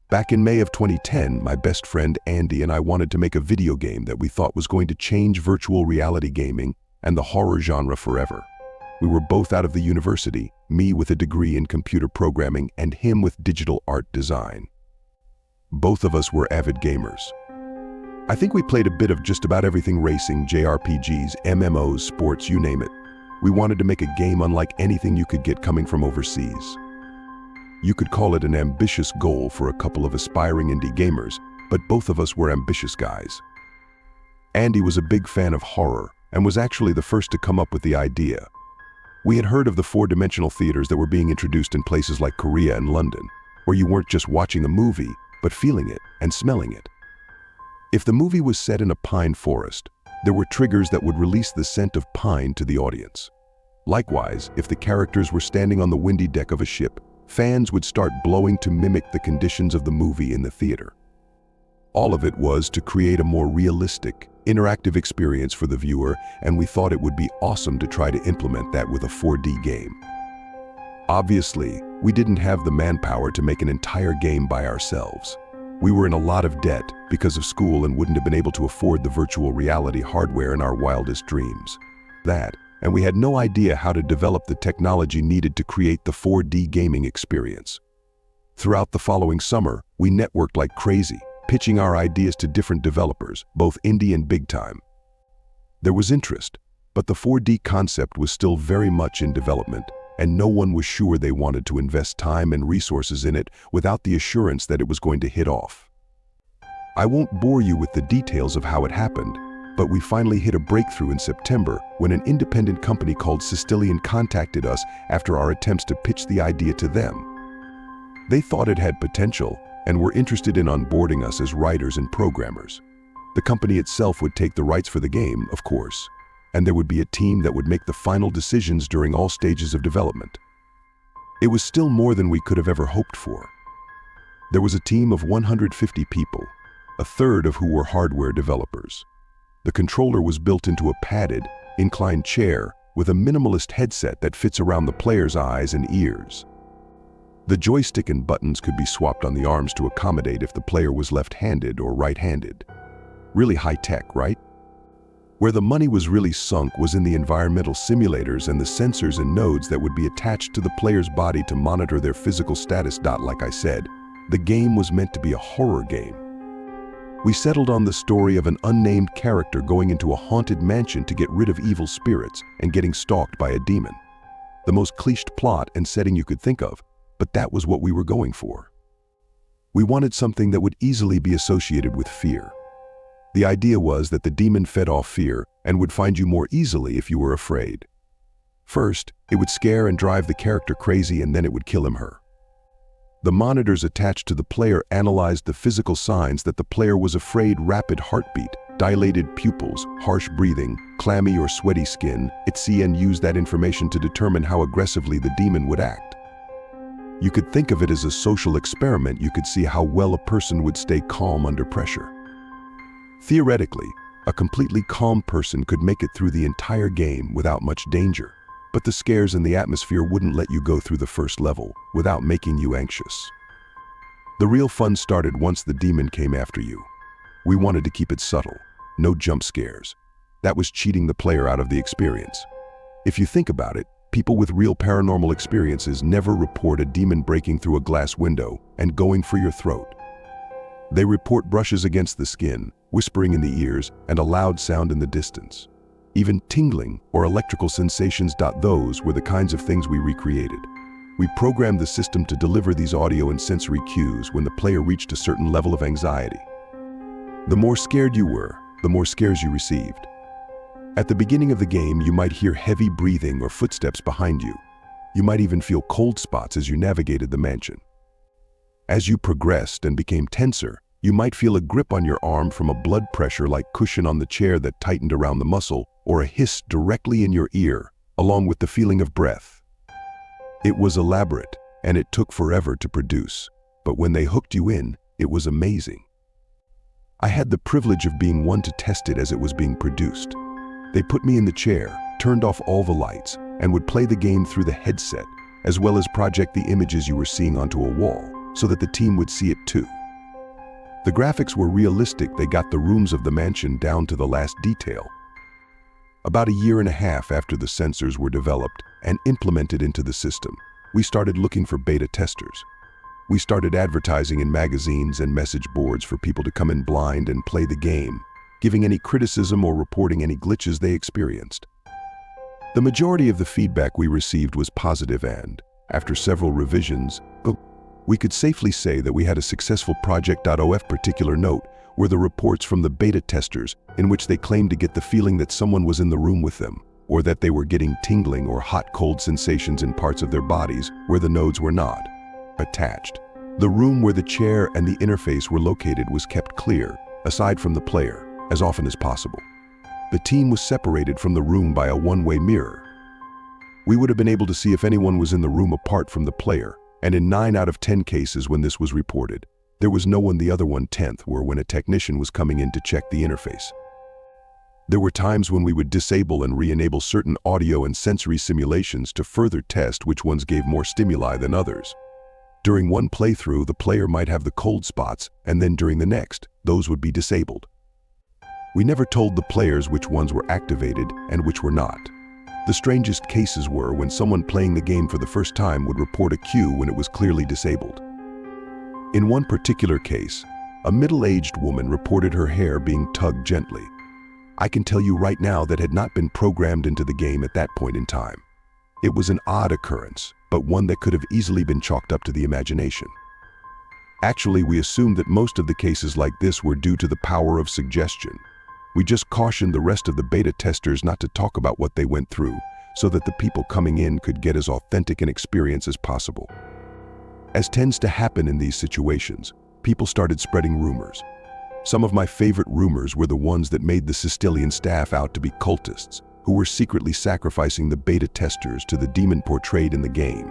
Back in May of 2010, my best friend Andy and I wanted to make a video game that we thought was going to change virtual reality gaming and the horror genre forever. We were both out of the university, me with a degree in computer programming and him with digital art design. Both of us were avid gamers. I think we played a bit of just about everything: racing, JRPGs, MMOs, sports, you name it. We wanted to make a game unlike anything you could get coming from overseas. You could call it an ambitious goal for a couple of aspiring indie gamers, but both of us were ambitious guys. Andy was a big fan of horror and was actually the first to come up with the idea. We had heard of the four-dimensional theaters that were being introduced in places like Korea and London, where you weren't just watching a movie, but feeling it and smelling it. If the movie was set in a pine forest, there were triggers that would release the scent of pine to the audience. Likewise, if the characters were standing on the windy deck of a ship, fans would start blowing to mimic the conditions of the movie in the theater. All of it was to create a more realistic, interactive experience for the viewer, and we thought it would be awesome to try to implement that with a 4D game. Obviously, we didn't have the manpower to make an entire game by ourselves. We were in a lot of debt because of school and wouldn't have been able to afford the virtual reality hardware in our wildest dreams. And we had no idea how to develop the technology needed to create the 4D gaming experience. Throughout the following summer, we networked like crazy, pitching our ideas to different developers, both indie and big time. There was interest, but the 4D concept was still very much in development, and no one was sure they wanted to invest time and resources in it without the assurance that it was going to hit off. I won't bore you with the details of how it happened, but we finally hit a breakthrough in September when an independent company called Systelien contacted us after our attempts to pitch the idea to them. They thought it had potential and were interested in onboarding us as writers and programmers. The company itself would take the rights for the game, of course, and there would be a team that would make the final decisions during all stages of development. It was still more than we could have ever hoped for. There was a team of 150 people, a third of who were hardware developers. The controller was built into a padded, inclined chair with a minimalist headset that fits around the player's eyes and ears. The joystick and buttons could be swapped on the arms to accommodate if the player was left-handed or right-handed. Really high-tech, right? Where the money was really sunk was in the environmental simulators and the sensors and nodes that would be attached to the player's body to monitor their physical status. Like I said, the game was meant to be a horror game. We settled on the story of an unnamed character going into a haunted mansion to get rid of evil spirits and getting stalked by a demon. The most cliched plot and setting you could think of, but that was what we were going for. We wanted something that would easily be associated with fear. The idea was that the demon fed off fear and would find you more easily if you were afraid. First, it would scare and drive the character crazy, and then it would kill him/her. The monitors attached to the player analyzed the physical signs that the player was afraid: rapid heartbeat, dilated pupils, harsh breathing, clammy or sweaty skin, etc., and used that information to determine how aggressively the demon would act. You could think of it as a social experiment. You could see how well a person would stay calm under pressure. Theoretically, a completely calm person could make it through the entire game without much danger, but the scares and the atmosphere wouldn't let you go through the first level without making you anxious. The real fun started once the demon came after you. We wanted to keep it subtle, no jump scares. That was cheating the player out of the experience. If you think about it, people with real paranormal experiences never report a demon breaking through a glass window and going for your throat. They report brushes against the skin, whispering in the ears, and a loud sound in the distance. Even tingling or electrical sensations. Those were the kinds of things we recreated. We programmed the system to deliver these audio and sensory cues when the player reached a certain level of anxiety. The more scared you were, the more scares you received. At the beginning of the game, you might hear heavy breathing or footsteps behind you. You might even feel cold spots as you navigated the mansion. As you progressed and became tenser, you might feel a grip on your arm from a blood pressure-like cushion on the chair that tightened around the muscle, or a hiss directly in your ear, along with the feeling of breath. It was elaborate, and it took forever to produce, but when they hooked you in, it was amazing. I had the privilege of being one to test it as it was being produced. They put me in the chair, turned off all the lights, and would play the game through the headset, as well as project the images you were seeing onto a wall, so that the team would see it too. The graphics were realistic. They got the rooms of the mansion down to the last detail. About a year and a half after the sensors were developed and implemented into the system, we started looking for beta testers. We started advertising in magazines and message boards for people to come in blind and play the game, giving any criticism or reporting any glitches they experienced. The majority of the feedback we received was positive, and after several revisions, we could safely say that we had a successful project. Of particular note were the reports from the beta testers in which they claimed to get the feeling that someone was in the room with them, or that they were getting tingling or hot-cold sensations in parts of their bodies where the nodes were not attached. The room where the chair and the interface were located was kept clear, aside from the player, as often as possible. The team was separated from the room by a one-way mirror. We would have been able to see if anyone was in the room apart from the player, and in 9 out of 10 cases when this was reported, there was no one. The other 1/10 were when a technician was coming in to check the interface. There were times when we would disable and re-enable certain audio and sensory simulations to further test which ones gave more stimuli than others. During one playthrough, the player might have the cold spots, and then during the next, those would be disabled. We never told the players which ones were activated and which were not. The strangest cases were when someone playing the game for the first time would report a cue when it was clearly disabled. In one particular case, a middle-aged woman reported her hair being tugged gently. I can tell you right now that had not been programmed into the game at that point in time. It was an odd occurrence, but one that could have easily been chalked up to the imagination. Actually, we assumed that most of the cases like this were due to the power of suggestion. We just cautioned the rest of the beta testers not to talk about what they went through, so that the people coming in could get as authentic an experience as possible. As tends to happen in these situations, people started spreading rumors. Some of my favorite rumors were the ones that made the Systelien staff out to be cultists, who were secretly sacrificing the beta testers to the demon portrayed in the game.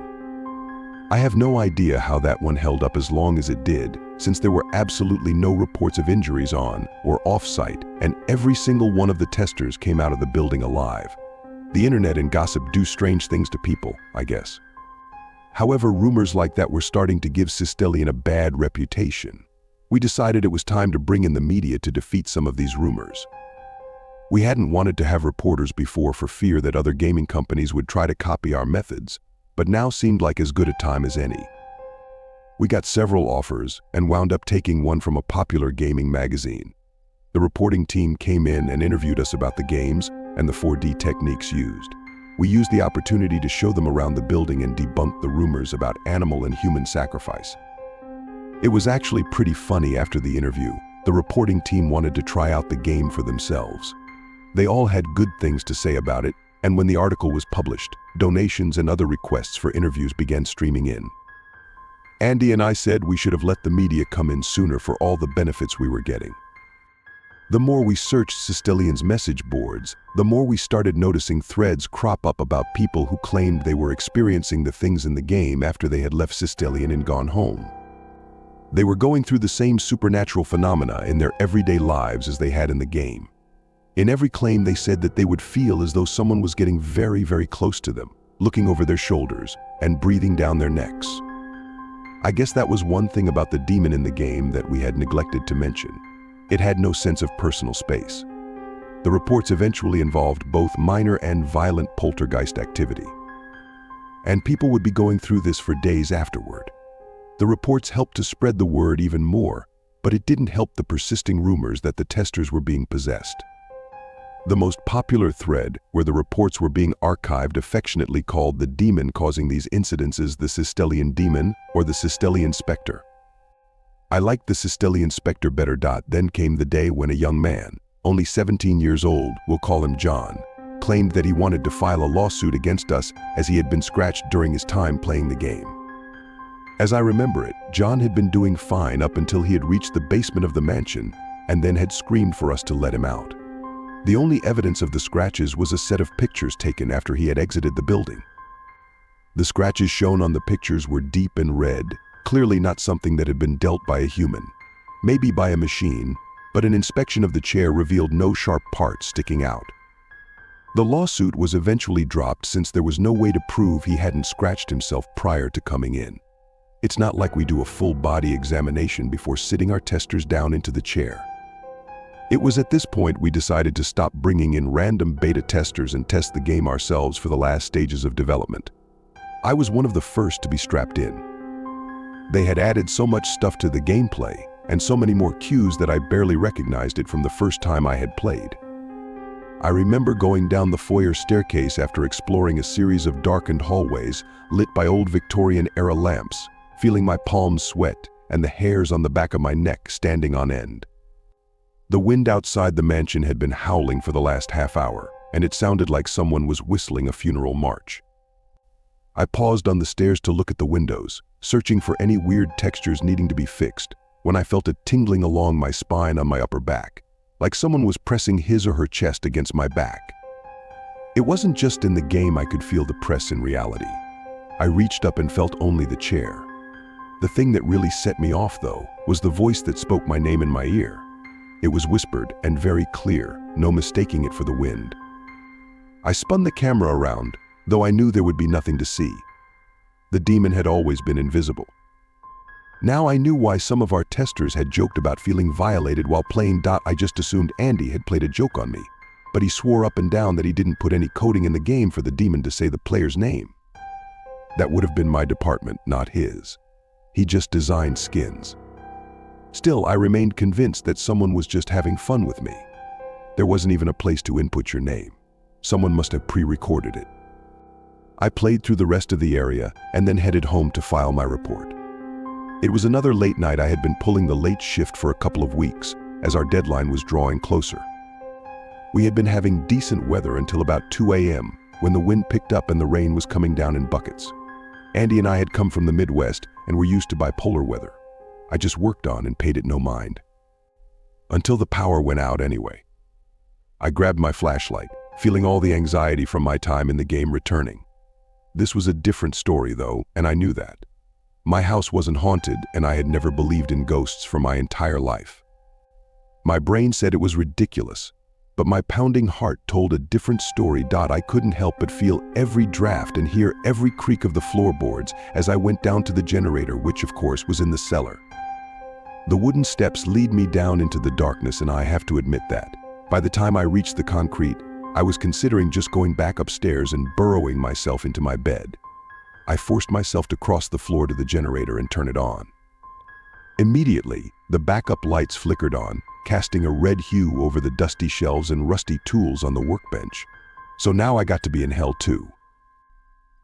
I have no idea how that one held up as long as it did, since there were absolutely no reports of injuries on or off-site, and every single one of the testers came out of the building alive. The internet and gossip do strange things to people, I guess. However, rumors like that were starting to give Systelien a bad reputation. We decided it was time to bring in the media to defeat some of these rumors. We hadn't wanted to have reporters before for fear that other gaming companies would try to copy our methods, but now seemed like as good a time as any. We got several offers and wound up taking one from a popular gaming magazine. The reporting team came in and interviewed us about the games and the 4D techniques used. We used the opportunity to show them around the building and debunk the rumors about animal and human sacrifice. It was actually pretty funny. After the interview, the reporting team wanted to try out the game for themselves. They all had good things to say about it, and when the article was published, donations and other requests for interviews began streaming in. Andy and I said we should have let the media come in sooner for all the benefits we were getting. The more we searched Systelien's message boards, the more we started noticing threads crop up about people who claimed they were experiencing the things in the game after they had left Systelien and gone home. They were going through the same supernatural phenomena in their everyday lives as they had in the game. In every claim, they said that they would feel as though someone was getting very, very close to them, looking over their shoulders and breathing down their necks. I guess that was one thing about the demon in the game that we had neglected to mention. It had no sense of personal space. The reports eventually involved both minor and violent poltergeist activity. And people would be going through this for days afterward. The reports helped to spread the word even more, but it didn't help the persisting rumors that the testers were being possessed. The most popular thread, where the reports were being archived, affectionately called the demon causing these incidences the Systelien demon or the Systelien Specter. I liked the Systelien Specter better. Then came the day when a young man, only 17 years old, we'll call him John, claimed that he wanted to file a lawsuit against us as he had been scratched during his time playing the game. As I remember it, John had been doing fine up until he had reached the basement of the mansion and then had screamed for us to let him out. The only evidence of the scratches was a set of pictures taken after he had exited the building. The scratches shown on the pictures were deep and red, clearly not something that had been dealt by a human, maybe by a machine, but an inspection of the chair revealed no sharp parts sticking out. The lawsuit was eventually dropped since there was no way to prove he hadn't scratched himself prior to coming in. It's not like we do a full body examination before sitting our testers down into the chair. It was at this point we decided to stop bringing in random beta testers and test the game ourselves for the last stages of development. I was one of the first to be strapped in. They had added so much stuff to the gameplay and so many more cues that I barely recognized it from the first time I had played. I remember going down the foyer staircase after exploring a series of darkened hallways lit by old Victorian-era lamps, feeling my palms sweat and the hairs on the back of my neck standing on end. The wind outside the mansion had been howling for the last half hour, and it sounded like someone was whistling a funeral march. I paused on the stairs to look at the windows, searching for any weird textures needing to be fixed, when I felt a tingling along my spine on my upper back, like someone was pressing his or her chest against my back. It wasn't just in the game I could feel the press in reality. I reached up and felt only the chair. The thing that really set me off, though, was the voice that spoke my name in my ear. It was whispered and very clear, no mistaking it for the wind. I spun the camera around, though I knew there would be nothing to see. The demon had always been invisible. Now I knew why some of our testers had joked about feeling violated while playing. I just assumed Andy had played a joke on me, but he swore up and down that he didn't put any coding in the game for the demon to say the player's name. That would have been my department, not his. He just designed skins. Still, I remained convinced that someone was just having fun with me. There wasn't even a place to input your name. Someone must have pre-recorded it. I played through the rest of the area and then headed home to file my report. It was another late night. I had been pulling the late shift for a couple of weeks as our deadline was drawing closer. We had been having decent weather until about 2 a.m. when the wind picked up and the rain was coming down in buckets. Andy and I had come from the Midwest and were used to bipolar weather. I just worked on and paid it no mind. Until the power went out anyway. I grabbed my flashlight, feeling all the anxiety from my time in the game returning. This was a different story though, and I knew that. My house wasn't haunted and I had never believed in ghosts for my entire life. My brain said it was ridiculous, but my pounding heart told a different story. I couldn't help but feel every draft and hear every creak of the floorboards as I went down to the generator, which of course was in the cellar. The wooden steps lead me down into the darkness, and I have to admit that, by the time I reached the concrete, I was considering just going back upstairs and burrowing myself into my bed. I forced myself to cross the floor to the generator and turn it on. Immediately, the backup lights flickered on, casting a red hue over the dusty shelves and rusty tools on the workbench. So now I got to be in hell too.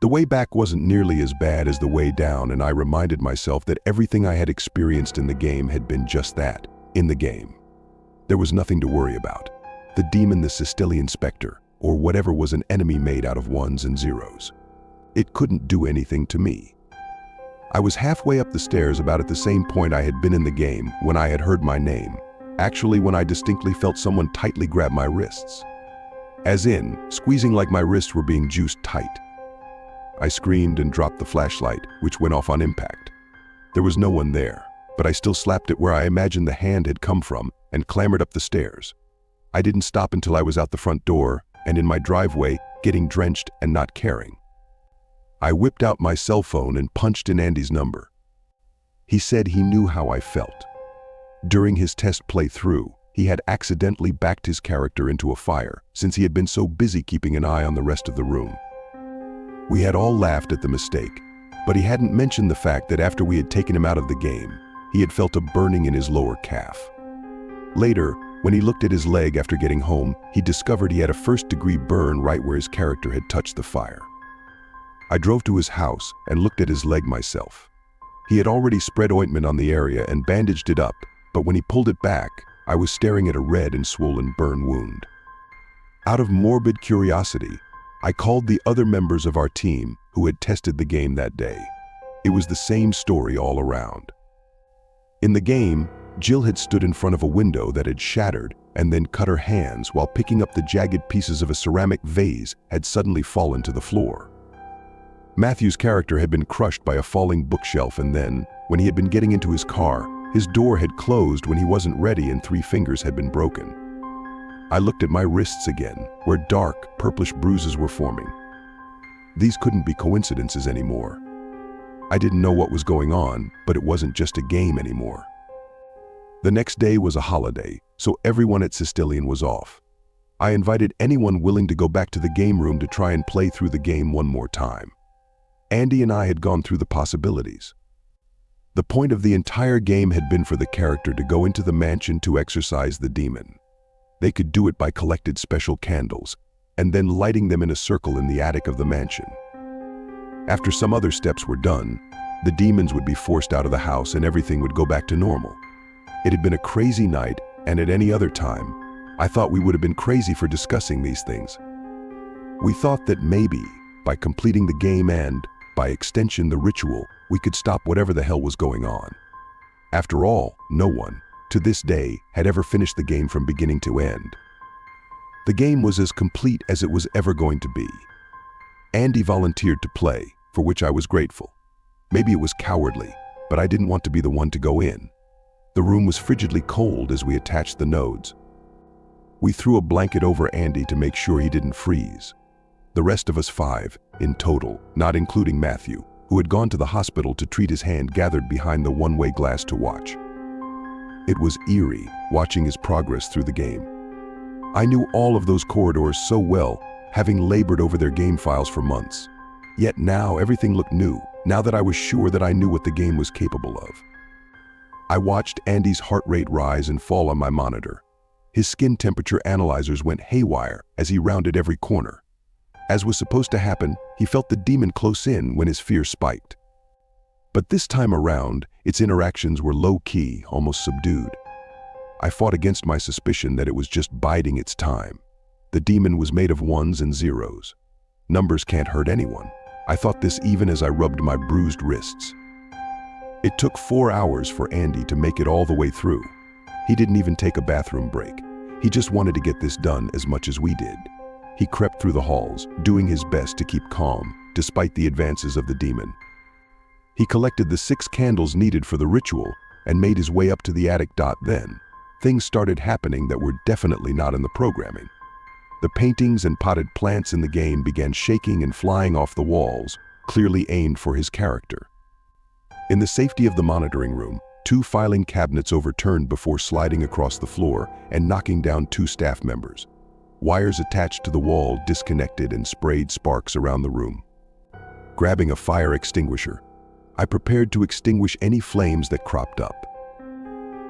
The way back wasn't nearly as bad as the way down, and I reminded myself that everything I had experienced in the game had been just that, in the game. There was nothing to worry about. The demon, the Systelien Specter, or whatever, was an enemy made out of ones and zeros. It couldn't do anything to me. I was halfway up the stairs about at the same point I had been in the game when I had heard my name. Actually, when I distinctly felt someone tightly grab my wrists. As in, squeezing like my wrists were being juiced tight. I screamed and dropped the flashlight, which went off on impact. There was no one there, but I still slapped it where I imagined the hand had come from and clambered up the stairs. I didn't stop until I was out the front door and in my driveway, getting drenched and not caring. I whipped out my cell phone and punched in Andy's number. He said he knew how I felt. During his test playthrough, he had accidentally backed his character into a fire since he had been so busy keeping an eye on the rest of the room. We had all laughed at the mistake, but he hadn't mentioned the fact that after we had taken him out of the game, he had felt a burning in his lower calf. Later, when he looked at his leg after getting home, he discovered he had a first-degree burn right where his character had touched the fire. I drove to his house and looked at his leg myself. He had already spread ointment on the area and bandaged it up, but when he pulled it back, I was staring at a red and swollen burn wound. Out of morbid curiosity, I called the other members of our team who had tested the game that day. It was the same story all around. In the game, Jill had stood in front of a window that had shattered and then cut her hands while picking up the jagged pieces of a ceramic vase had suddenly fallen to the floor. Matthew's character had been crushed by a falling bookshelf, and then, when he had been getting into his car, his door had closed when he wasn't ready and 3 fingers had been broken. I looked at my wrists again, where dark, purplish bruises were forming. These couldn't be coincidences anymore. I didn't know what was going on, but it wasn't just a game anymore. The next day was a holiday, so everyone at Systelien was off. I invited anyone willing to go back to the game room to try and play through the game one more time. Andy and I had gone through the possibilities. The point of the entire game had been for the character to go into the mansion to exorcise the demon. They could do it by collected special candles, and then lighting them in a circle in the attic of the mansion. After some other steps were done, the demons would be forced out of the house and everything would go back to normal. It had been a crazy night, and at any other time, I thought we would have been crazy for discussing these things. We thought that maybe, by completing the game and, by extension, the ritual, we could stop whatever the hell was going on. After all, no one, to this day, had ever finished the game from beginning to end. The game was as complete as it was ever going to be. Andy volunteered to play, for which I was grateful. Maybe it was cowardly, but I didn't want to be the one to go in. The room was frigidly cold as we attached the nodes. We threw a blanket over Andy to make sure he didn't freeze. The rest of us 5, in total, not including Matthew, who had gone to the hospital to treat his hand, gathered behind the one-way glass to watch. It was eerie, watching his progress through the game. I knew all of those corridors so well, having labored over their game files for months. Yet now everything looked new, now that I was sure that I knew what the game was capable of. I watched Andy's heart rate rise and fall on my monitor. His skin temperature analyzers went haywire as he rounded every corner. As was supposed to happen, he felt the demon close in when his fear spiked. But this time around, its interactions were low-key, almost subdued. I fought against my suspicion that it was just biding its time. The demon was made of ones and zeros. Numbers can't hurt anyone. I thought this even as I rubbed my bruised wrists. It took 4 hours for Andy to make it all the way through. He didn't even take a bathroom break. He just wanted to get this done as much as we did. He crept through the halls, doing his best to keep calm, despite the advances of the demon. He collected the 6 candles needed for the ritual and made his way up to the attic. Then, things started happening that were definitely not in the programming. The paintings and potted plants in the game began shaking and flying off the walls, clearly aimed for his character. In the safety of the monitoring room, 2 filing cabinets overturned before sliding across the floor and knocking down 2 staff members. Wires attached to the wall disconnected and sprayed sparks around the room. Grabbing a fire extinguisher, I prepared to extinguish any flames that cropped up.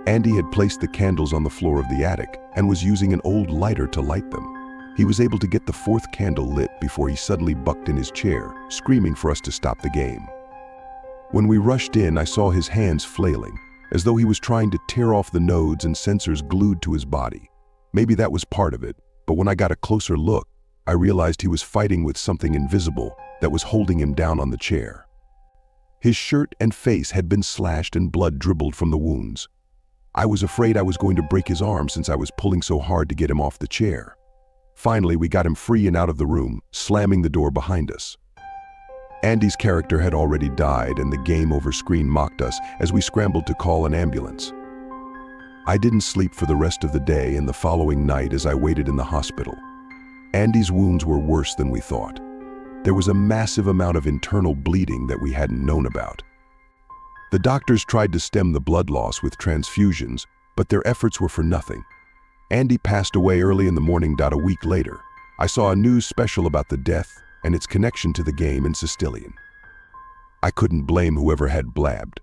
Andy had placed the candles on the floor of the attic and was using an old lighter to light them. He was able to get the 4th candle lit before he suddenly bucked in his chair, screaming for us to stop the game. When we rushed in, I saw his hands flailing, as though he was trying to tear off the nodes and sensors glued to his body. Maybe that was part of it, but when I got a closer look, I realized he was fighting with something invisible that was holding him down on the chair. His shirt and face had been slashed and blood dribbled from the wounds. I was afraid I was going to break his arm since I was pulling so hard to get him off the chair. Finally, we got him free and out of the room, slamming the door behind us. Andy's character had already died, and the game over screen mocked us as we scrambled to call an ambulance. I didn't sleep for the rest of the day and the following night as I waited in the hospital. Andy's wounds were worse than we thought. There was a massive amount of internal bleeding that we hadn't known about. The doctors tried to stem the blood loss with transfusions, but their efforts were for nothing. Andy passed away early in the morning. A week later, I saw a news special about the death and its connection to the game in Systelien. I couldn't blame whoever had blabbed.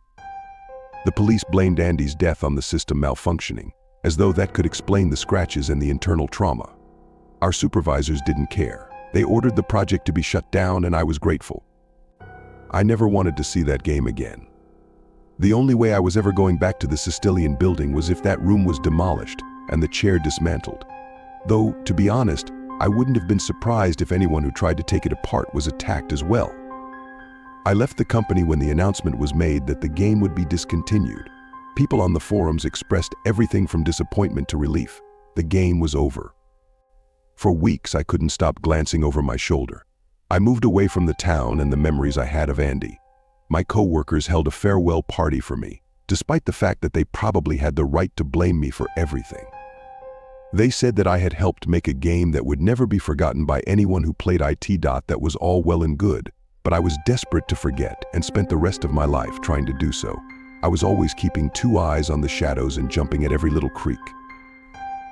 The police blamed Andy's death on the system malfunctioning, as though that could explain the scratches and the internal trauma. Our supervisors didn't care. They ordered the project to be shut down, and I was grateful. I never wanted to see that game again. The only way I was ever going back to the Systelien building was if that room was demolished and the chair dismantled. Though, to be honest, I wouldn't have been surprised if anyone who tried to take it apart was attacked as well. I left the company when the announcement was made that the game would be discontinued. People on the forums expressed everything from disappointment to relief. The game was over. For weeks, I couldn't stop glancing over my shoulder. I moved away from the town and the memories I had of Andy. My co-workers held a farewell party for me, despite the fact that they probably had the right to blame me for everything. They said that I had helped make a game that would never be forgotten by anyone who played it. That was all well and good, But I was desperate to forget and spent the rest of my life trying to do so. I was always keeping 2 eyes on the shadows and jumping at every little creak.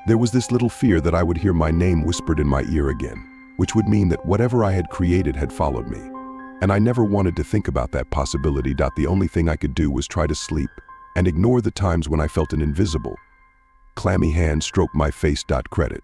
There was this little fear that I would hear my name whispered in my ear again, which would mean that whatever I had created had followed me. And I never wanted to think about that possibility. The only thing I could do was try to sleep and ignore the times when I felt an invisible, clammy hand stroke my face. Credit.